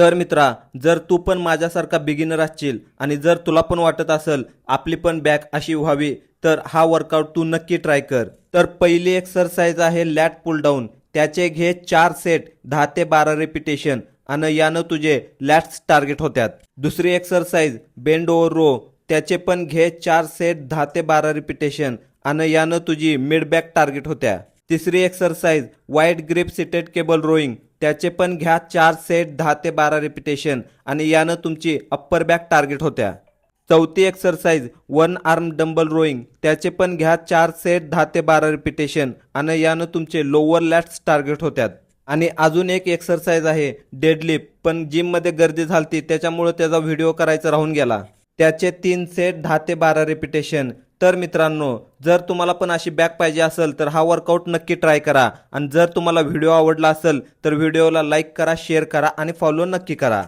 तर मित्रा, जर तू पण माझ्यासारखा बिगिनर असशील आणि जर तुला पण वाटत असेल आपली पण बॅक अशी व्हावी, तर हा वर्कआउट तू नक्की ट्राय कर। तर पहिली एक्सरसाइज आहे लॅट पुल डाऊन। त्याचे घे 4 सेट 10 ते 12 रिपिटेशन आणि यानं तुझे लॅट्स टार्गेट होत्यात। दुसरी एक्सरसाइज बेंड ओव्हर रो। त्याचे पण घे 4 सेट 10 ते 12 रिपिटेशन आणि यानं तुझी मिड बॅक टार्गेट होत्या। तिसरी exercise wide grip seated cable rowing. त्याचे पण घ्या 4 सेट 10 ते 12 रिपिटेशन आणि यानं तुमची अप्पर बॅक टार्गेट होत्या। चौथी exercise one arm dumbbell rowing. त्याचे पण घ्या 4 सेट 10 ते 12 रिपिटेशन आणि यानं तुमचे लोअर लॅट्स टार्गेट होत्यात। आणि अजून एक एक्सरसाइज आहे डेडलिफ्ट, पण जिम मध्ये गर्दी झालती त्याच्यामुळे त्याचा व्हिडिओ करायचा राहून गेला। त्याचे 3 सेट 10 ते 12 रिपिटेशन। तर मित्रांनो, जर तुम्हाला पण अशी बॅक पाहिजे असेल तर हा वर्कआउट नक्की ट्राय करा। आणि जर तुम्हाला व्हिडिओ आवडला असेल तर व्हिडिओला लाईक करा, शेअर करा आणि फॉलो नक्की करा।